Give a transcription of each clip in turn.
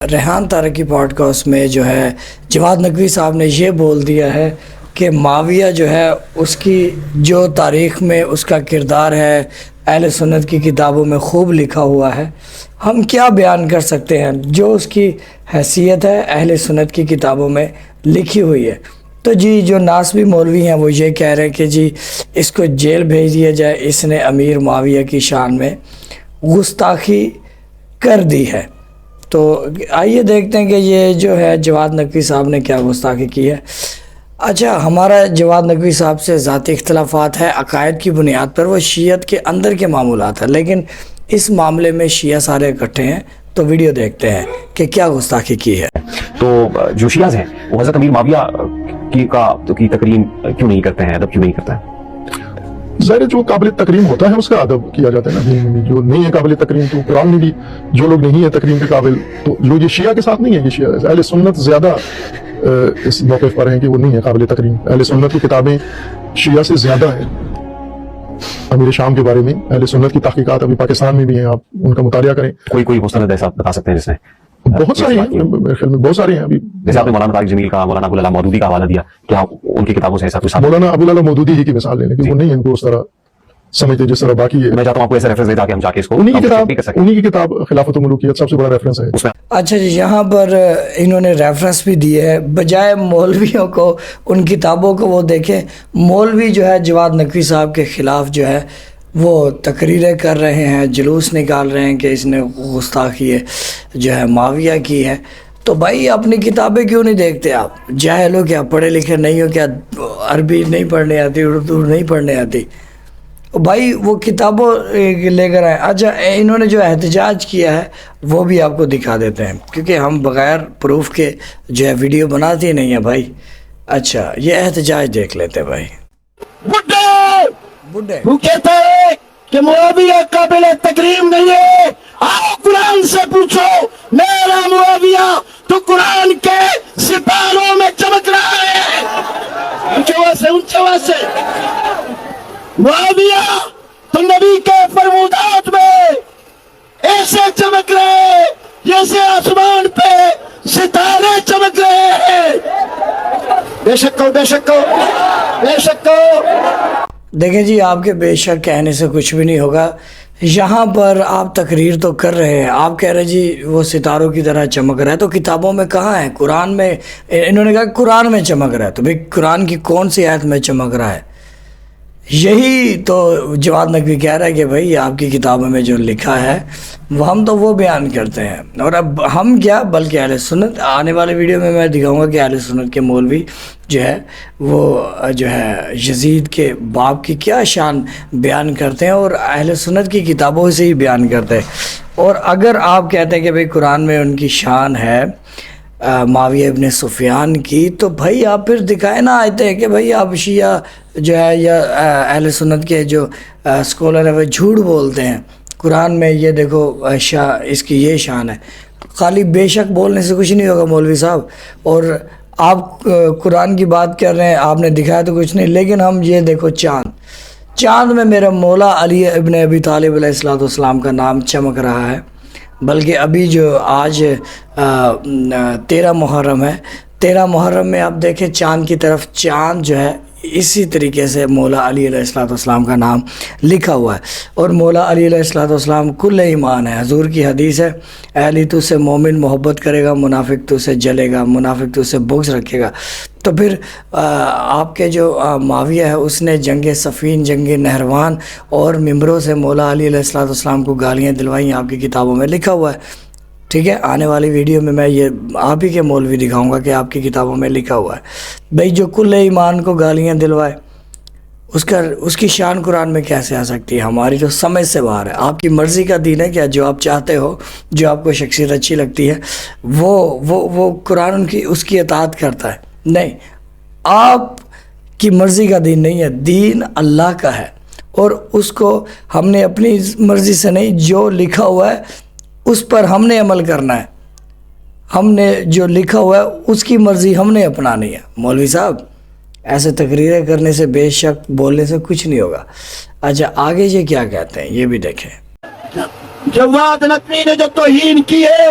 Rehan تارکی pod cost میں جو ہے جواد نقوی صاحب نے یہ بول دیا ہے کہ معاویہ جو ہے اس کی جو تاریخ میں اس کا کردار ہے اہل سنت کی کتابوں میں خوب لکھا ہوا ہے. ہم کیا بیان کر سکتے ہیں جو اس کی حیثیت ہے اہل سنت کی کتابوں میں لکھی ہوئی ہے. تو جی جو ناسبی مولوی ہیں وہ یہ کہہ رہے ہیں کہ جی اس کو جیل بھیج دیا جائے، اس نے امیر معاویہ کی شان میں گستاخی کر دی ہے. تو آئیے دیکھتے ہیں کہ یہ جو ہے جواد نقوی صاحب نے کیا گستاخی کی ہے. اچھا، ہمارا جواد نقوی صاحب سے ذاتی اختلافات ہے عقائد کی بنیاد پر، وہ شیعت کے اندر کے معمولات ہیں، لیکن اس معاملے میں شیعہ سارے اکٹھے ہیں. تو ویڈیو دیکھتے ہیں کہ کیا گستاخی کی ہے. تو جو شیعہ ہیں وہ حضرت امیر معاویہ کی تکریم کیوں نہیں کرتے ہیں، ادب کیوں نہیں کرتے ہیں؟ ظاہر جو قابل تکریم ہوتا ہے اس کا ادب کیا جاتا ہے نا. جو نہیں ہے قابل تکریم تو قرآن میں بھی جو لوگ نہیں ہیں تکریم کے قابل، تو جو یہ شیعہ کے ساتھ نہیں ہے، یہ شیعہ اہل سنت زیادہ اس موقف پر ہیں کہ وہ نہیں ہے قابل تکریم. اہل سنت کی کتابیں شیعہ سے زیادہ ہیں. امیر شام کے بارے میں اہل سنت کی تحقیقات ابھی پاکستان میں بھی ہیں، آپ ان کا مطالعہ کریں. کوئی مستند ایسا بتا سکتے ہیں جس نے بہت سارے ہیں، میرے خیال میں بہت سارے ہیں. ابھی جیسے آپ نے مولانا طارق جمیل کا، مولانا ابو العلا مودودی کا حوالہ دیا، کیا ان کی کتابوں سے ایسا کچھ؟ مولانا ابو العلا مودودی ہی کی مثال لے لیں کہ وہ نہیں ان کو اس طرح سمجھتے جس طرح باقی ہے. میں چاہتا ہوں آپ کو ایسا ریفرنس دے تاکہ ہم جا کے اس کو انہی کی کتاب خلافت و ملوکیت سب سے بڑا ریفرنس ہے. اچھا جی، یہاں پر انہوں نے ریفرنس بھی دیے ہے. بجائے مولویوں کو ان کتابوں کو وہ دیکھیں، مولوی جو ہے جواد نقوی صاحب کے خلاف جو ہے وہ تقریریں کر رہے ہیں، جلوس نکال رہے ہیں کہ اس نے گستاخی جو ہے معاویہ کی ہے. تو بھائی اپنی کتابیں کیوں نہیں دیکھتے آپ؟ جاہل ہو کیا؟ پڑھے لکھے نہیں ہو کیا؟ عربی نہیں پڑھنے آتی، اردو نہیں پڑھنے آتی؟ بھائی وہ کتابوں لے کر آئے. اچھا، انہوں نے جو احتجاج کیا ہے وہ بھی آپ کو دکھا دیتے ہیں، کیونکہ ہم بغیر پروف کے جو ہے ویڈیو بناتے نہیں ہیں بھائی. اچھا، یہ احتجاج دیکھ لیتے بھائی. بڈھے وہ کہتا ہے کہ معاویہ قابل تکریم نہیں ہے. آؤ قرآن سے پوچھو، میرا معاویہ تو قرآن کے سپاروں میں چمک رہا ہے. اونچے واسے معاویہ تو نبی کے فرمودات میں ایسے چمک رہے ہیں جیسے آسمان پہ ستارے چمک رہے ہیں. بے شک ہو، بے شک ہو، بے شک ہو. دیکھیں جی، آپ کے بے شک کہنے سے کچھ بھی نہیں ہوگا. یہاں پر آپ تقریر تو کر رہے ہیں، آپ کہہ رہے جی وہ ستاروں کی طرح چمک رہا ہے، تو کتابوں میں کہاں ہے؟ قرآن میں انہوں نے کہا قرآن میں چمک رہا ہے. تو بھئی قرآن کی کون سی آیت میں چمک رہا ہے؟ یہی تو جواد نقوی کہہ رہا ہے کہ بھئی آپ کی کتابوں میں جو لکھا ہے ہم تو وہ بیان کرتے ہیں. اور اب ہم کیا بلکہ اہل سنت، آنے والے ویڈیو میں دکھاؤں گا کہ اہل سنت کے مولوی جو ہے وہ جو ہے یزید کے باپ کی کیا شان بیان کرتے ہیں اور اہل سنت کی کتابوں سے ہی بیان کرتے ہیں. اور اگر آپ کہتے ہیں کہ بھئی قرآن میں ان کی شان ہے معاویہ ابن سفیان کی، تو بھائی آپ پھر دکھائیں نا آتے ہیں کہ بھئی آپ شیعہ جو ہے یا اہل سنت کے جو اسکولر ہیں وہ جھوٹ بولتے ہیں. قرآن میں یہ دیکھو اس کی یہ شان ہے. خالی بے شک بولنے سے کچھ نہیں ہوگا مولوی صاحب. اور آپ قرآن کی بات کر رہے ہیں، آپ نے دکھایا تو کچھ نہیں. لیکن ہم یہ دیکھو چاند میں میرا مولا علی ابن ابی طالب علیہ السلام کا نام چمک رہا ہے. بلکہ ابھی جو آج 13 محرم ہے، 13 محرم میں آپ دیکھیں چاند کی طرف، چاند جو ہے اسی طریقے سے مولا علی علیہ السلام کا نام لکھا ہوا ہے. اور مولا علی علیہ السلام کل ایمان ہے. حضور کی حدیث ہے، اہلی تو سے مومن محبت کرے گا، منافق تو سے جلے گا، منافق تو سے بغض رکھے گا. تو پھر آپ کے جو معاویہ ہے اس نے جنگ صفین، جنگ نہروان اور ممبروں سے مولا علی علیہ السلام کو گالیاں دلوائیں، آپ کی کتابوں میں لکھا ہوا ہے. ٹھیک ہے، آنے والی ویڈیو میں یہ آپ ہی کے مولوی دکھاؤں گا کہ آپ کی کتابوں میں لکھا ہوا ہے. بھئی جو کل ایمان کو گالیاں دلوائے اس کی شان قرآن میں کیسے آ سکتی ہے؟ ہماری جو سمجھ سے باہر ہے. آپ کی مرضی کا دین ہے کیا؟ جو آپ چاہتے ہو، جو آپ کو شخصیت اچھی لگتی ہے وہ قرآن اس کی اطاعت کرتا ہے. نہیں، آپ کی مرضی کا دین نہیں ہے، دین اللہ کا ہے. اور اس کو ہم نے اپنی مرضی سے نہیں، جو لکھا ہوا ہے اس پر ہم نے عمل کرنا ہے. ہم نے جو لکھا ہوا ہے اس کی مرضی ہم نے اپنانی ہے. مولوی صاحب ایسے تقریریں کرنے سے، بے شک بولنے سے کچھ نہیں ہوگا. اچھا، آگے یہ کیا کہتے ہیں یہ بھی دیکھیں. جواد نقوی نے جو توہین کی ہے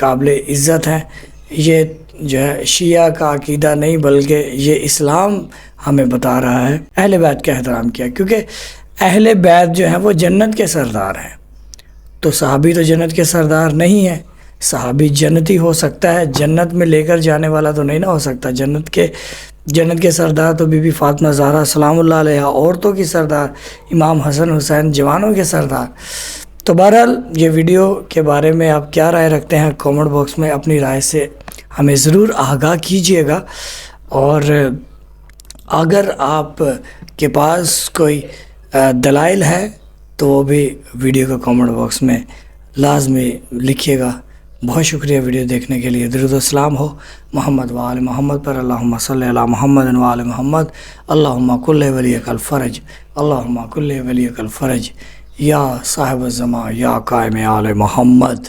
قابل عزت ہیں. یہ جو ہے شیعہ کا عقیدہ نہیں بلکہ یہ اسلام ہمیں بتا رہا ہے اہل بیت کا احترام کیا، کیونکہ اہل بیت جو ہیں وہ جنت کے سردار ہیں. تو صحابی تو جنت کے سردار نہیں ہیں. صحابی جنتی ہو سکتا ہے، جنت میں لے کر جانے والا تو نہیں نہ ہو سکتا. جنت کے سردار تو بی بی فاطمہ زہرا سلام اللہ علیہ، عورتوں کی سردار امام حسن حسین جوانوں کے سردار. تو بہرحال یہ ویڈیو کے بارے میں آپ کیا رائے رکھتے ہیں کامنٹ باکس میں اپنی رائے سے ہمیں ضرور آگاہ کیجئے گا. اور اگر آپ کے پاس کوئی دلائل ہے تو وہ بھی ویڈیو کا کامنٹ باکس میں لازمی لکھیے گا. بہت شکریہ ویڈیو دیکھنے کے لیے. درود و السلام ہو محمد و آل محمد پر. اللہم صلی علی محمد و آل محمد. اللہم کل ولیک الفرج، اللہم کل ولیک الفرج یا صاحب الزمان یا قائم آل محمد.